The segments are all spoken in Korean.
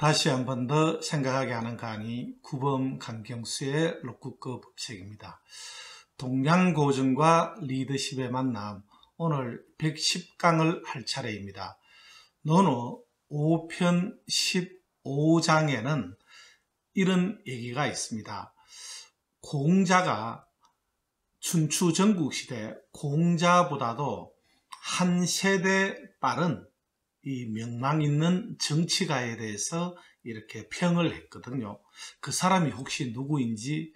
다시 한 번 더 생각하게 하는 강의 구범 강경수의 록구급 법칙입니다. 동양고증과 리더십의 만남, 오늘 110강을 할 차례입니다. 논어 5편 15장에는 이런 얘기가 있습니다. 공자가 춘추 전국시대 공자보다도 한 세대 빠른 이 명망 있는 정치가에 대해서 이렇게 평을 했거든요. 그 사람이 혹시 누구인지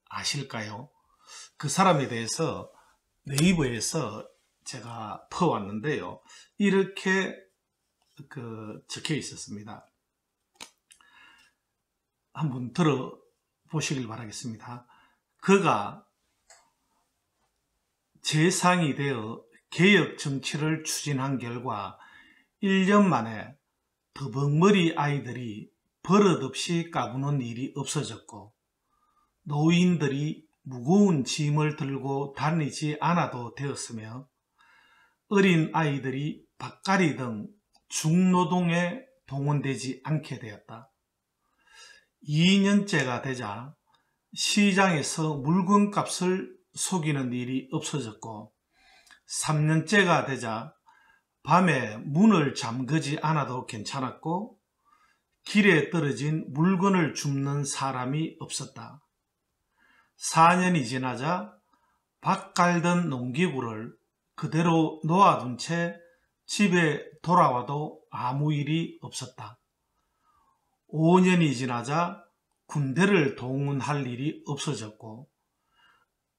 아실까요? 그 사람에 대해서 네이버에서 제가 퍼왔는데요. 이렇게 적혀 있었습니다. 한번 들어보시길 바라겠습니다. 그가 재상이 되어 개혁 정치를 추진한 결과 1년 만에 더벅머리 아이들이 버릇없이 까부는 일이 없어졌고, 노인들이 무거운 짐을 들고 다니지 않아도 되었으며, 어린 아이들이 밭갈이 등 중노동에 동원되지 않게 되었다. 2년째가 되자 시장에서 물건값을 속이는 일이 없어졌고, 3년째가 되자 밤에 문을 잠그지 않아도 괜찮았고, 길에 떨어진 물건을 줍는 사람이 없었다. 4년이 지나자 밭 갈던 농기구를 그대로 놓아둔 채 집에 돌아와도 아무 일이 없었다. 5년이 지나자 군대를 동원할 일이 없어졌고,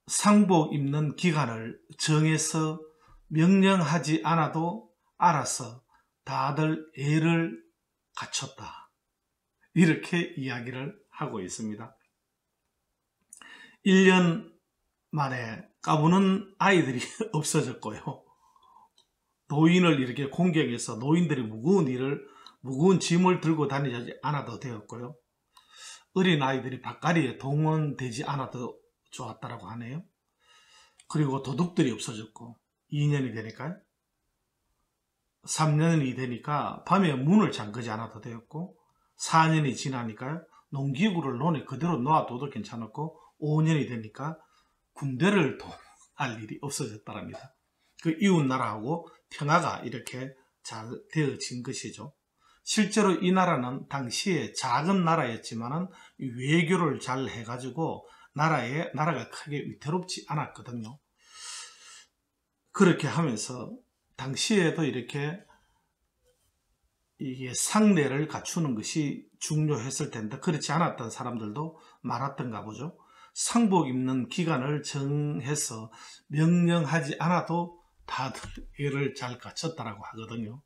상복 입는 기간을 정해서 명령하지 않아도 알아서 다들 애를 갖췄다. 이렇게 이야기를 하고 있습니다. 1년 만에 까부는 아이들이 없어졌고요. 노인을 이렇게 공격해서 노인들이 무거운 짐을 들고 다니지 않아도 되었고요. 어린 아이들이 밭갈이에 동원되지 않아도 좋았다라고 하네요. 그리고 도둑들이 없어졌고, 2년이 되니까요. 3년이 되니까 밤에 문을 잠그지 않아도 되었고, 4년이 지나니까요. 농기구를 논에 그대로 놓아둬도 괜찮았고, 5년이 되니까 군대를 동원할 일이 없어졌답니다. 그 이웃나라하고 평화가 이렇게 잘 되어진 것이죠. 실제로 이 나라는 당시에 작은 나라였지만은 외교를 잘 해가지고 나라가 크게 위태롭지 않았거든요. 그렇게 하면서 당시에도 이렇게 이게 상례를 갖추는 것이 중요했을 텐데 그렇지 않았던 사람들도 많았던가 보죠. 상복 입는 기간을 정해서 명령하지 않아도 다들 애를 잘 갖췄다라고 하거든요.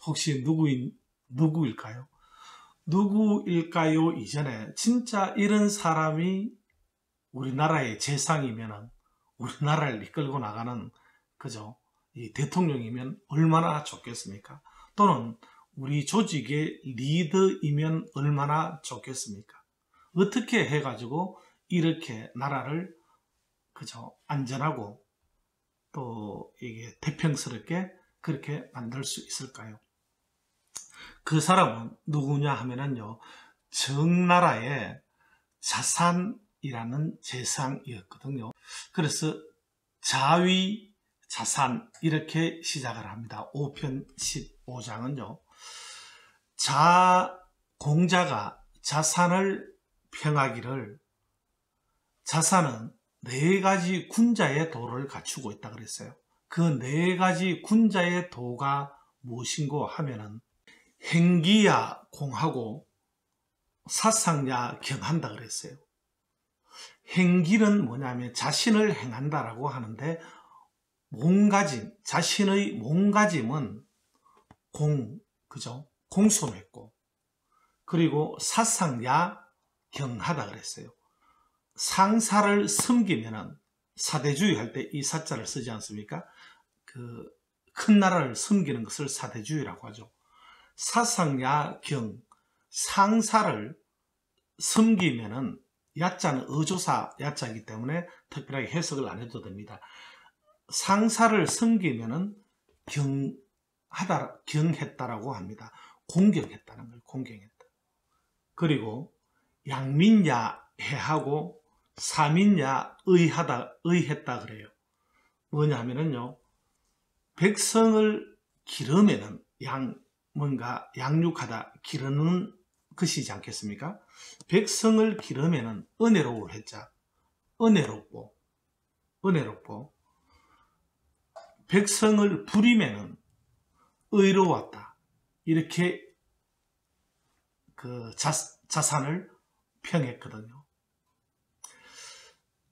혹시 누구일까요? 누구일까요? 이전에 진짜 이런 사람이 우리나라의 재상이면은 우리나라를 이끌고 나가는 그죠? 이 대통령이면 얼마나 좋겠습니까? 또는 우리 조직의 리더이면 얼마나 좋겠습니까? 어떻게 해가지고 이렇게 나라를 그죠? 안전하고 또 이게 태평스럽게 그렇게 만들 수 있을까요? 그 사람은 누구냐 하면은요, 정나라의 자산이라는 재상이었거든요. 그래서 자위 자산 이렇게 시작을 합니다. 5편 15장은요. 공자가 자산을 평하기를 자산은 4가지 군자의 도를 갖추고 있다 그랬어요. 그 4가지 군자의 도가 무엇인고 하면은 행기야 공하고 사상야 경한다 그랬어요. 행기는 뭐냐면 자신을 행한다라고 하는데 자신의 몸가짐은 그죠? 공손했고, 그리고 사상야 경하다 그랬어요. 상사를 섬기면은 사대주의 할 때 이 사자를 쓰지 않습니까? 큰 나라를 섬기는 것을 사대주의라고 하죠. 사상야 경, 상사를 섬기면은 야자는 어조사 야자이기 때문에 특별하게 해석을 안 해도 됩니다. 상사를 섬기면은 경했다라고 합니다. 공경했다는 걸 공경했다. 그리고 양민야해하고 사민야의했다 그래요. 뭐냐 하면은요, 백성을 기르면은 뭔가 양육하다, 기르는 것이지 않겠습니까? 백성을 기르면은 은혜로울 했자, 은혜롭고, 백성을 부리면은 의로웠다. 이렇게 그 자산을 평했거든요.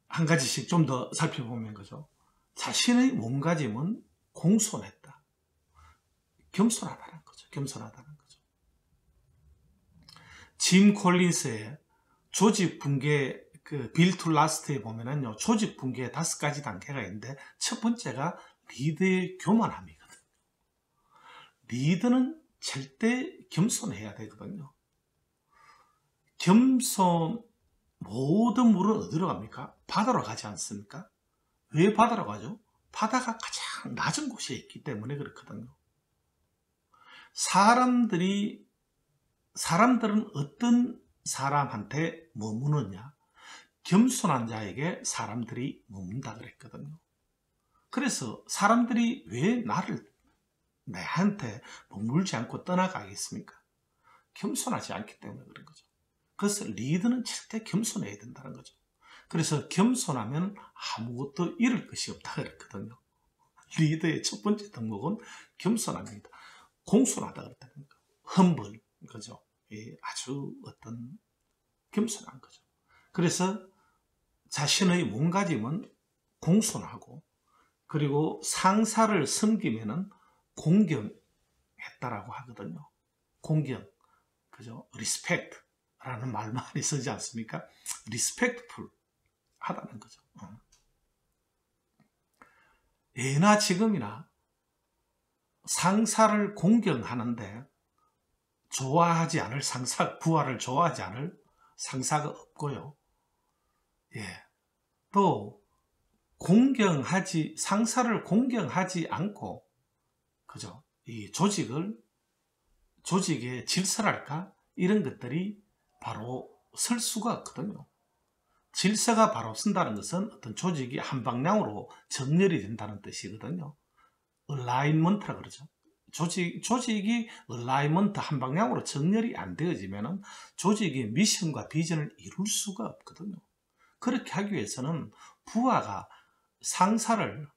한 가지씩 좀 더 살펴보면 그죠. 자신의 몸가짐은 공손했다. 겸손하다는 거죠. 겸손하다는 거죠. 짐 콜린스의 조직 붕괴 그 빌 투 라스트에 보면은요, 조직 붕괴의 5가지 단계가 있는데 첫 번째가 리더의 교만함이거든요. 리더는 절대 겸손해야 되거든요. 모든 물은 어디로 갑니까? 바다로 가지 않습니까? 왜 바다로 가죠? 바다가 가장 낮은 곳에 있기 때문에 그렇거든요. 사람들은 어떤 사람한테 머무느냐? 겸손한 자에게 사람들이 머문다 그랬거든요. 그래서 사람들이 왜 내한테 머물지 않고 떠나가겠습니까? 겸손하지 않기 때문에 그런 거죠. 그래서 리더는 절대 겸손해야 된다는 거죠. 그래서 겸손하면 아무것도 잃을 것이 없다 그랬거든요. 리더의 첫 번째 덕목은 겸손합니다. 공손하다 그랬다는 거. 험블 거죠. 아주 어떤 겸손한 거죠. 그래서 자신의 몸가짐은 공손하고, 그리고 상사를 섬기면은 공경했다라고 하거든요. 공경, 그죠? 리스펙트 라는 말 많이 쓰지 않습니까? 리스펙트풀 하다는 거죠. 예나 지금이나 상사를 공경하는데 좋아하지 않을 부하를 좋아하지 않을 상사가 없고요. 또 상사를 공경하지 않고, 그죠? 이 조직의 질서랄까? 이런 것들이 바로 설 수가 없거든요. 질서가 바로 쓴다는 것은 어떤 조직이 한 방향으로 정렬이 된다는 뜻이거든요. 얼라인먼트라 그러죠. 조직이 얼라인먼트 한 방향으로 정렬이 안 되어지면 조직의 미션과 비전을 이룰 수가 없거든요. 그렇게 하기 위해서는 부하가 상사를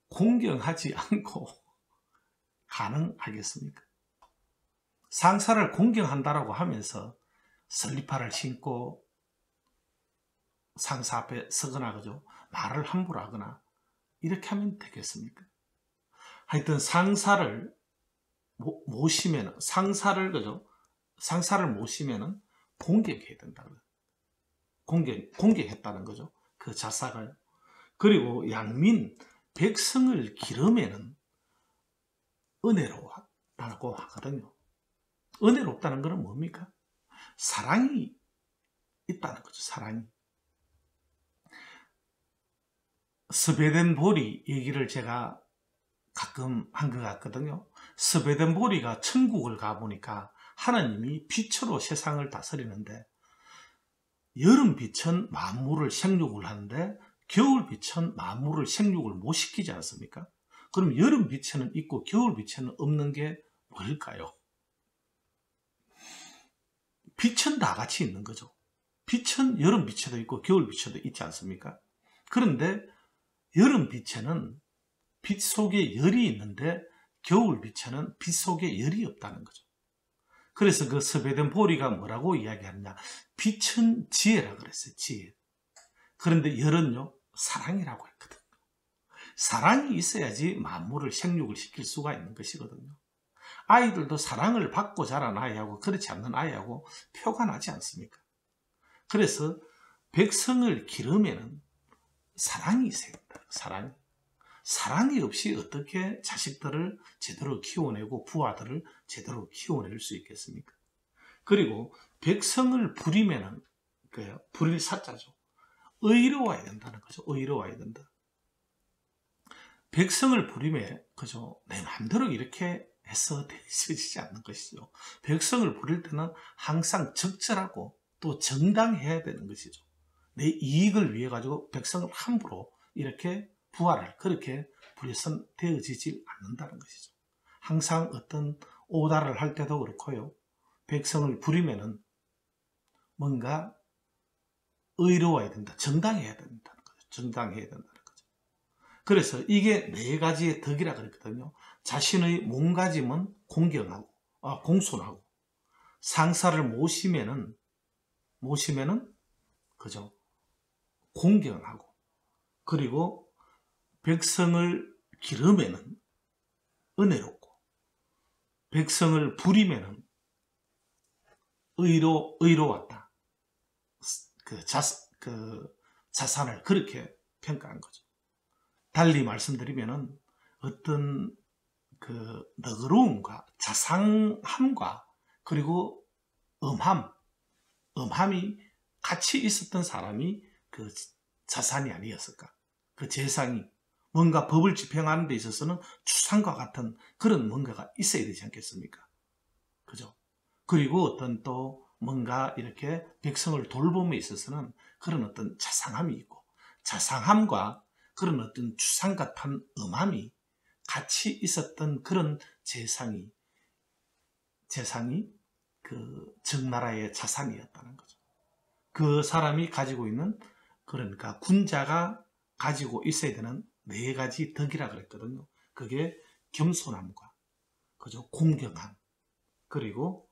공경하지 않고 가능하겠습니까? 상사를 공경한다라고 하면서 슬리퍼를 신고 상사 앞에 서거나 그죠? 말을 함부로 하거나 이렇게 하면 되겠습니까? 하여튼 상사를 모시면 그죠? 상사를 모시면은 공격해야 된다. 공격했다는 거죠. 그 자사가요. 그리고 백성을 기르면은 은혜로웠다고 하거든요. 은혜롭다는 것은 뭡니까? 사랑이 있다는 거죠. 사랑이. 스베덴보리 얘기를 제가 가끔 한 것 같거든요. 스베덴보리가 천국을 가보니까 하나님이 빛으로 세상을 다스리는데, 여름빛은 만물을 생육을 하는데 겨울빛은 만물을 생육을 못 시키지 않습니까? 그럼 여름빛에는 있고 겨울빛에는 없는 게 뭘까요? 빛은 다 같이 있는 거죠. 빛은 여름빛에도 있고 겨울빛에도 있지 않습니까? 그런데 여름빛에는 빛 속에 열이 있는데 겨울빛에는 빛 속에 열이 없다는 거죠. 그래서 그 스베덴보리가 뭐라고 이야기하느냐? 빛은 지혜라 그랬어요. 지혜. 그런데 열은요, 사랑이라고 했거든요. 사랑이 있어야지 만물을 생육을 시킬 수가 있는 것이거든요. 아이들도 사랑을 받고 자란 아이하고 그렇지 않는 아이하고 표가 나지 않습니까? 그래서 백성을 기르면은 사랑이 있어야 된다. 사랑이 없이 어떻게 자식들을 제대로 키워내고 부하들을 제대로 키워낼 수 있겠습니까? 그리고 백성을 부리면은 부릴 사자죠. 의로워야 된다는 거죠. 의로워야 된다. 백성을 부리면 그죠? 내 마음대로 이렇게 해서 되어지지 않는 것이죠. 백성을 부릴 때는 항상 적절하고 또 정당해야 되는 것이죠. 내 이익을 위해 가지고 백성을 함부로 이렇게 부하를 그렇게 부려선 되어지지 않는다는 것이죠. 항상 어떤 오달을 할 때도 그렇고요. 백성을 부리면은 뭔가 의로워야 된다. 정당해야 된다는 거죠. 정당해야 된다는 거죠. 그래서 이게 네 가지의 덕이라 그랬거든요. 자신의 몸가짐은 공경하고, 공손하고, 상사를 모시면은, 그죠? 공경하고, 그리고 백성을 기르면은 은혜롭고, 백성을 부리면은 의로웠다. 자산을 그렇게 평가한 거죠. 달리 말씀드리면은 어떤 너그러움과 자상함과 그리고 엄함이 같이 있었던 사람이 그 자산이 아니었을까. 그 재상이 뭔가 법을 집행하는 데 있어서는 추상과 같은 그런 뭔가가 있어야 되지 않겠습니까? 그죠? 그리고 어떤 또 뭔가 이렇게 백성을 돌봄에 있어서는 그런 어떤 자상함이 있고, 자상함과 그런 어떤 추상 같은 엄함이 같이 있었던 그런 재상이 그 정나라의 자산이었다는 거죠. 그 사람이 가지고 있는, 그러니까 군자가 가지고 있어야 되는 네 가지 덕이라 그랬거든요. 그게 겸손함과, 그죠? 공경함, 그리고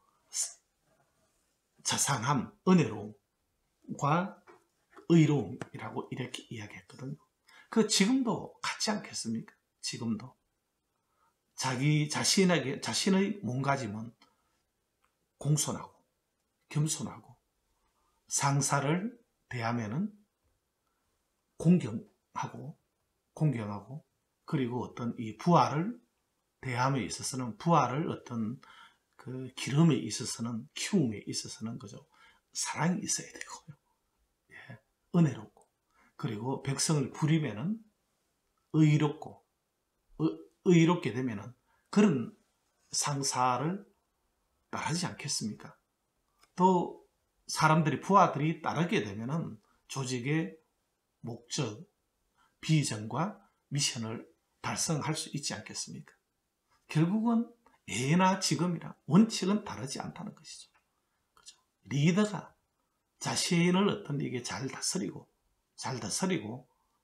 자상함, 은혜로움과 의로움이라고 이렇게 이야기했거든요. 그 지금도 같지 않겠습니까? 지금도 자신의 몸가짐은 공손하고 겸손하고, 상사를 대하면은 공경하고, 그리고 어떤 이 부하를 대함에 있어서는, 부하를 어떤 그 기름에 있어서는, 키움에 있어서는 그죠? 사랑이 있어야 되고요. 예, 은혜롭고, 그리고 백성을 부리면은 의롭게 되면은 그런 상사를 따르지 않겠습니까? 또 사람들이, 부하들이 따르게 되면은 조직의 목적, 비전과 미션을 달성할 수 있지 않겠습니까? 결국은 예나 지금이나 원칙은 다르지 않다는 것이죠. 그죠? 리더가 자신을 어떤 이게 잘 다스리고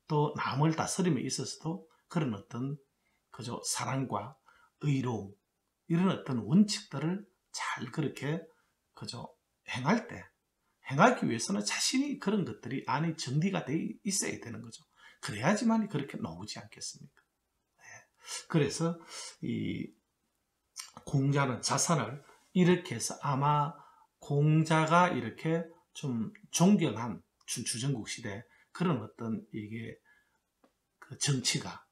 또 남을 다스림에 있어서도 그런 어떤 그죠? 사랑과 의로움, 이런 어떤 원칙들을 잘 그렇게 그죠? 행하기 위해서는 자신이 그런 것들이 안에 정리가 돼 있어야 되는 거죠. 그래야지만 그렇게 나오지 않겠습니까? 네. 그래서 이 공자는 자산을 이렇게 해서, 아마 공자가 이렇게 좀 존경한 춘추전국 시대 그런 어떤 이게 그 정치가,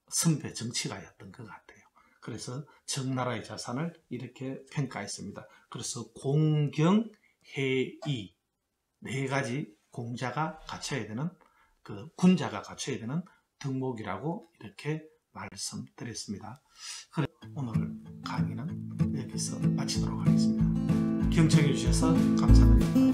선배 정치가였던 것 같아요. 그래서 정나라의 자산을 이렇게 평가했습니다. 그래서 공경, 해이, 네 가지 공자가 갖춰야 되는, 그 군자가 갖춰야 되는 덕목이라고 이렇게 말씀드렸습니다. 그래, 오늘 강의는 여기서 마치도록 하겠습니다. 경청해 주셔서 감사드립니다.